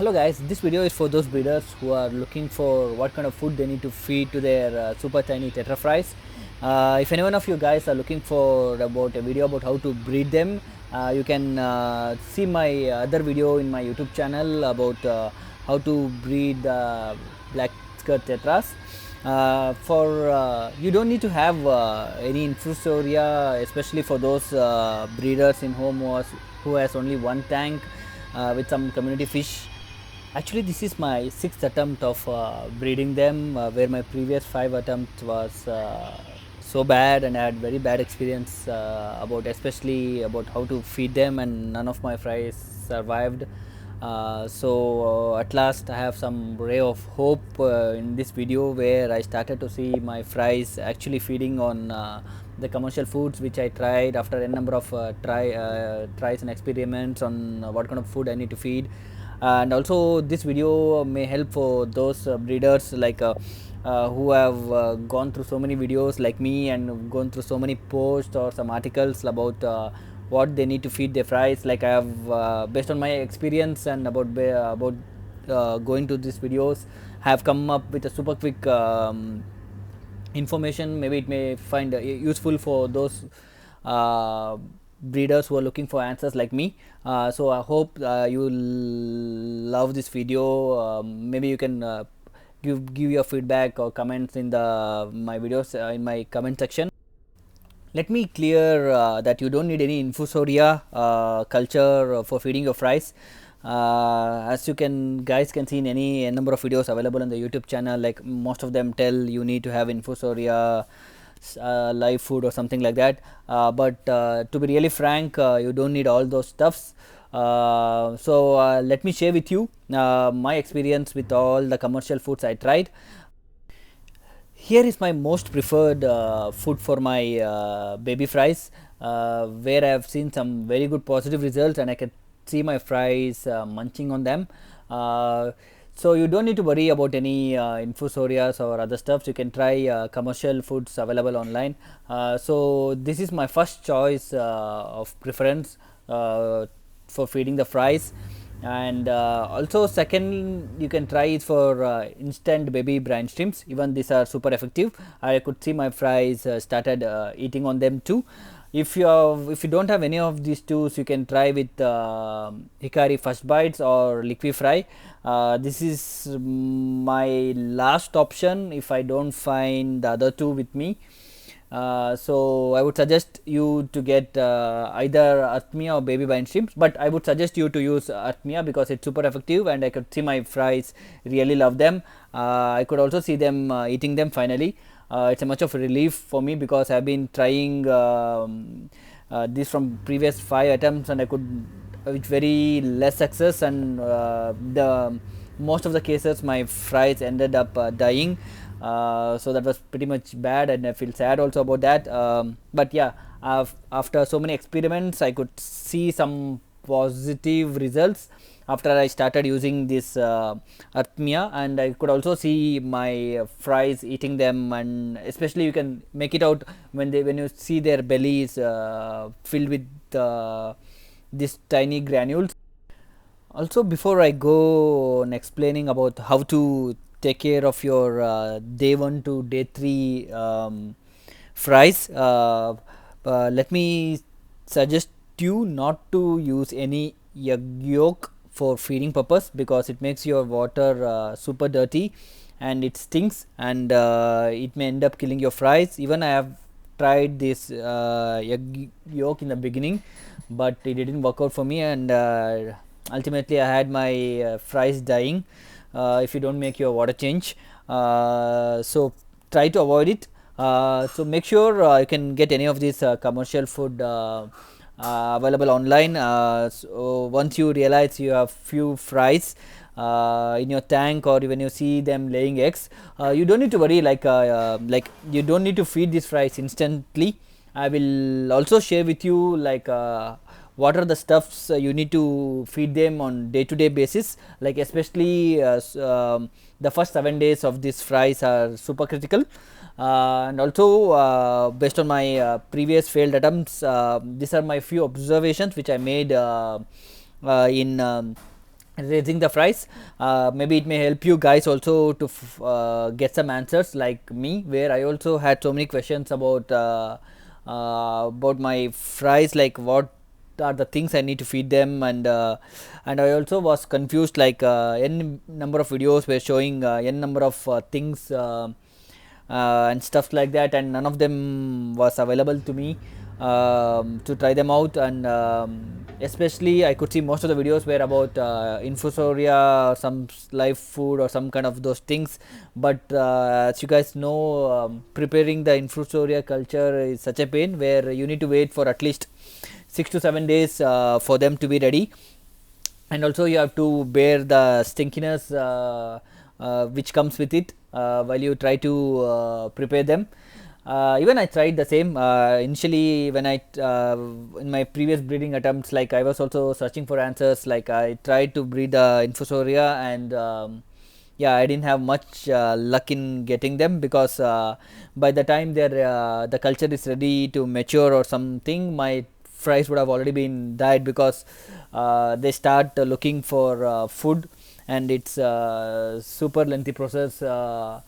Hello guys, this video is for those breeders who are looking for what kind of food they need to feed to their super tiny tetra fries. If any one of you guys are looking for about a video about how to breed them, you can see my other video in my YouTube channel about how to breed black skirt tetras. You don't need to have any infusoria, especially for those breeders in home who has only one tank with some community fish. Actually, this is my sixth attempt of breeding them, where my previous 5 attempts was so bad, and I had very bad experience especially about how to feed them, and none of my fries survived. At last I have some ray of hope in this video, where I started to see my fries actually feeding on the commercial foods which I tried after a number of tries and experiments on what kind of food I need to feed. And also this video may help for those breeders who have gone through so many videos like me, and gone through so many posts or some articles about what they need to feed their fries. Like I have based on my experience and about going to these videos, have come up with a super quick information. Maybe it may find useful for those breeders who are looking for answers like me. So I hope you will love this video. Maybe you can give your feedback or comments in my videos in my comment section. Let me clear that you don't need any infusoria culture for feeding your fries. As you guys can see in any number of videos available on the YouTube channel, like most of them tell you need to have infusoria live food or something like that, but to be really frank, you don't need all those stuffs. Let me share with you my experience with all the commercial foods I tried. Here is my most preferred food for my baby fries, where I have seen some very good positive results, and I can see my fries munching on them. So you don't need to worry about any infusorias or other stuffs. You can try commercial foods available online. So this is my first choice of preference for feeding the fries. And also second, you can try it for instant baby brine shrimps. Even these are super effective. I could see my fries started eating on them too. If you don't have any of these two, you can try with Hikari first bites or liquid fry. This is my last option if I don't find the other two with me. So I would suggest you to get either Artemia or baby brine shrimps, but I would suggest you to use Artemia because it's super effective, and I could see my fries really love them. I could also see them eating them finally. It's a much of a relief for me because I've been trying this from previous 5 attempts, and I could with very less success, and the most of the cases my fries ended up dying. So that was pretty much bad, and I feel sad also about that. But yeah, after so many experiments, I could see some positive results after I started using this Artemia, and I could also see my fries eating them, and especially you can make it out when you see their bellies filled with these tiny granules. Also, before I go on explaining about how to take care of your day 1 to day 3 fries, let me suggest you not to use any egg yolk for feeding purpose, because it makes your water super dirty and it stinks, and it may end up killing your fries. Even I have tried this egg yolk in the beginning, but it didn't work out for me, and ultimately I had my fries dying if you don't make your water change. So try to avoid it. So make sure you can get any of these commercial food available online. So once you realize you have few fries in your tank, or when you see them laying eggs, you don't need to worry. Like you don't need to feed these fries instantly. I will also share with you what are the stuffs you need to feed them on day-to-day basis. Like especially the first 7 days of these fries are super critical. And also based on my previous failed attempts, these are my few observations which I made in raising the fries. Maybe it may help you guys also to get some answers like me, where I also had so many questions about my fries, like what are the things I need to feed them, and I also was confused, like n number of videos were showing n number of things and stuff like that, and none of them was available to me to try them out. And especially I could see most of the videos were about Infusoria, some live food or some kind of those things, but as you guys know, preparing the Infusoria culture is such a pain, where you need to wait for at least 6 to 7 days for them to be ready, and also you have to bear the stinkiness which comes with it while you try to prepare them. Even I tried the same initially when I in my previous breeding attempts, like I was also searching for answers, like I tried to breed the Infusoria, and yeah, I didn't have much luck in getting them, because by the time the culture is ready to mature or something, my fries would have already been died, because they start looking for food, and it's super lengthy process uh,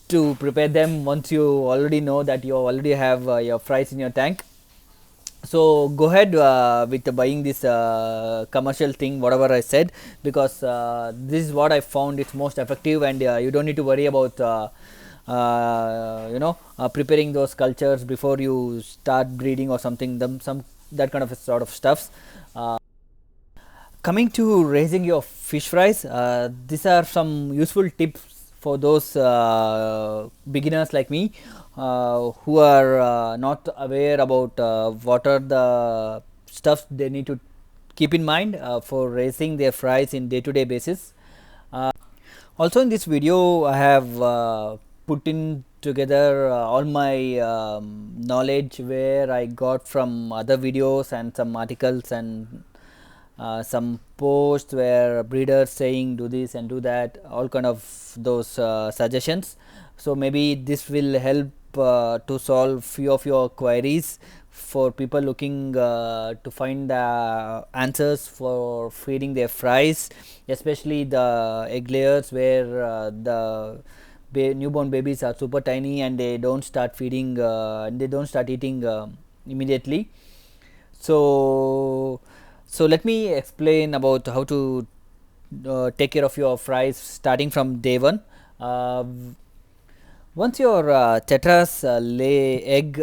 to prepare them once you already know that you already have your fries in your tank. So go ahead with buying this commercial thing, whatever I said, because this is what I found it's most effective, and you don't need to worry about preparing those cultures before you start breeding or something, them some that kind of sort of stuffs. Coming to raising your fish fries, these are some useful tips for those beginners like me who are not aware about what are the stuff they need to keep in mind for raising their fries in day-to-day basis. Also in this video I have put in together all my knowledge where I got from other videos and some articles, and some posts where breeders saying do this and do that, all kind of those suggestions. So maybe this will help to solve few of your queries for people looking to find the answers for feeding their fries, especially the egg layers, where the newborn babies are super tiny and they don't start feeding and they don't start eating immediately. So let me explain about how to take care of your fries starting from day one. Once your tetras lay egg,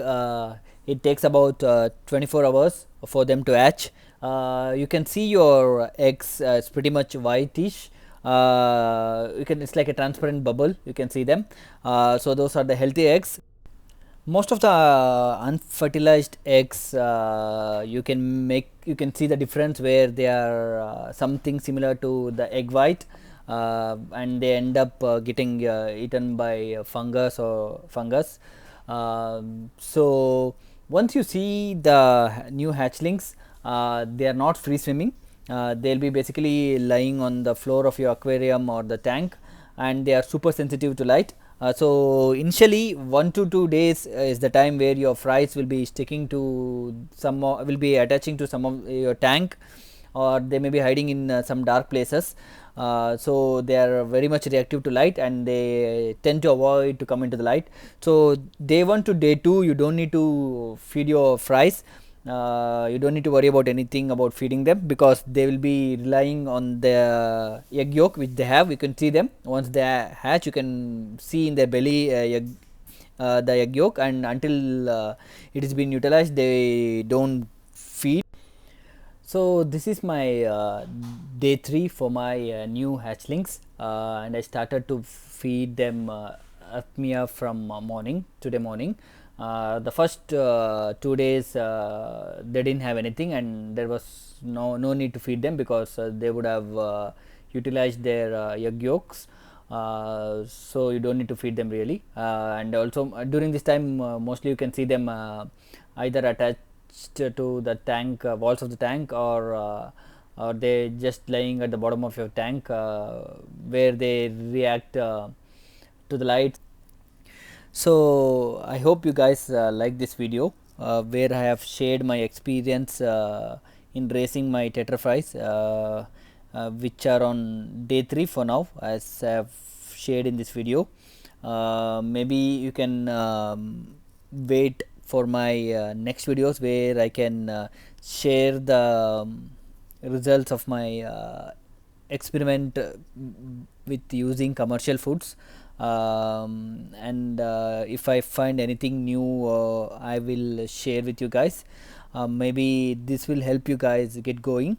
it takes about 24 hours for them to hatch. You can see your eggs, it's pretty much whitish. It's like a transparent bubble, you can see them. So those are the healthy eggs. Most of the unfertilized eggs, you can see the difference, where they are something similar to the egg white, and they end up getting eaten by fungus. So once you see the new hatchlings, they are not free swimming. They'll be basically lying on the floor of your aquarium or the tank, and they are super sensitive to light. So initially 1 to 2 days is the time where your fries will be sticking to will be attaching to some of your tank, or they may be hiding in some dark places. So they are very much reactive to light, and they tend to avoid to come into the light. So day 1 to day 2 you don't need to feed your fries. You don't need to worry about anything about feeding them, because they will be relying on the egg yolk which they have. You can see them once they hatch, you can see in their belly the egg yolk, and until it is being utilized they don't feed. So this is my day 3 for my new hatchlings, and I started to feed them Artemia from today morning. The first 2 days they didn't have anything, and there was no need to feed them, because they would have utilized their egg yolks. So you don't need to feed them really, and also during this time mostly you can see them either attached to the tank walls of the tank, or they just laying at the bottom of your tank, where they react to the light. So I hope you guys like this video, where I have shared my experience in raising my tetra fries, which are on day 3 for now, as I have shared in this video. Maybe you can wait for my next videos, where I can share the results of my experiment with using commercial foods, and if I find anything new, I will share with you guys. Maybe this will help you guys get going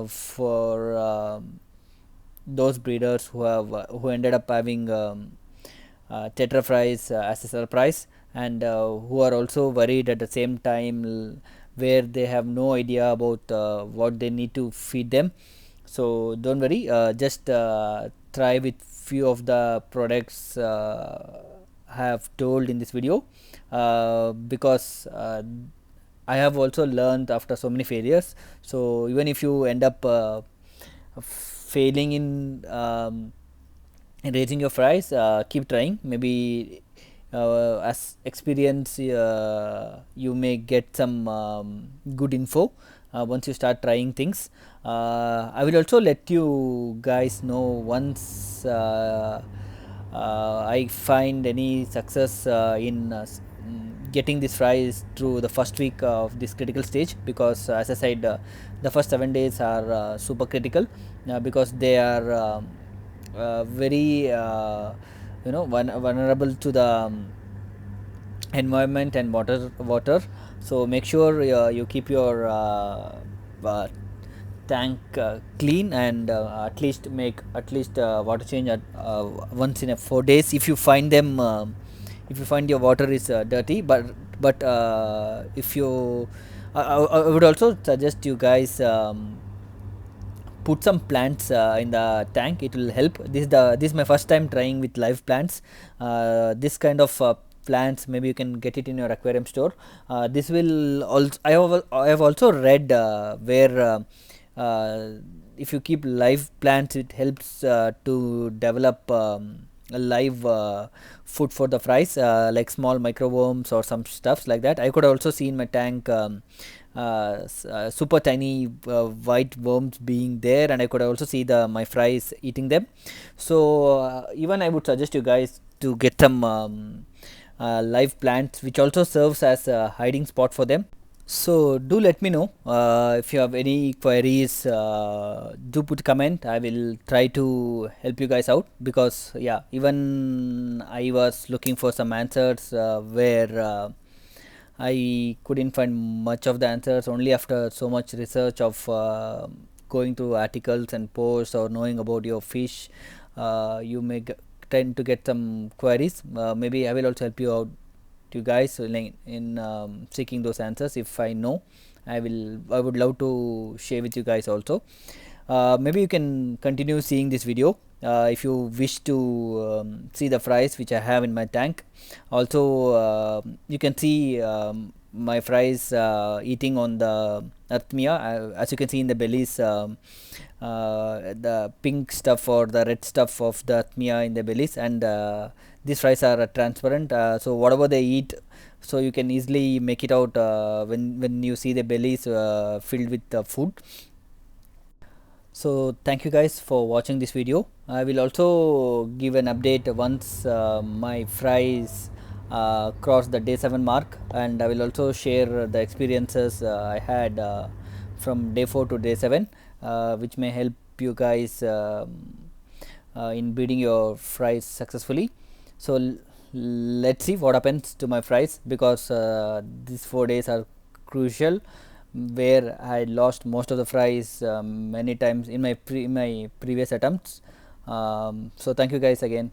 for those breeders who ended up having tetra fries as a surprise, and who are also worried at the same time, where they have no idea about what they need to feed them. So don't worry, just try with few of the products I have told in this video, because I have also learned after so many failures. So even if you end up failing in raising your fries, keep trying. Maybe as experience, you may get some good info once you start trying things. I will also let you guys know once I find any success in getting this fries through the first week of this critical stage, because as I said, the first 7 days are super critical, because they are very vulnerable to the environment and water. So make sure you keep your tank clean, and at least make water change at once in a 4 days if you find them, if you find your water is dirty. But if you I would also suggest you guys put some plants in the tank. It will help. This is my first time trying with live plants. This kind of plants, maybe you can get it in your aquarium store. This will also, I have also read where if you keep live plants, it helps to develop a live food for the fries, like small microworms or some stuffs like that. I could also see in my tank super tiny white worms being there, and I could also see my fries eating them. So even I would suggest you guys to get some live plants, which also serves as a hiding spot for them. So do let me know if you have any queries. Do put comment. I will try to help you guys out, because yeah, even I was looking for some answers where I couldn't find much of the answers. Only after so much research of going through articles and posts, or knowing about your fish, you may tend to get some queries. Maybe I will also help you out, you guys, in seeking those answers. If I know, I would love to share with you guys also. Maybe you can continue seeing this video if you wish to see the fries which I have in my tank. Also you can see my fries eating on the Artemia. As you can see in the bellies, the pink stuff or the red stuff of the Artemia in the bellies, and these fries are transparent, so whatever they eat, so you can easily make it out when you see the bellies filled with food. So thank you guys for watching this video. I will also give an update once my fries cross the day 7 mark, and I will also share the experiences I had from day 4 to day 7, which may help you guys in breeding your fries successfully. So let's see what happens to my fries, because these 4 days are crucial, where I lost most of the fries many times in my previous attempts. So thank you guys again.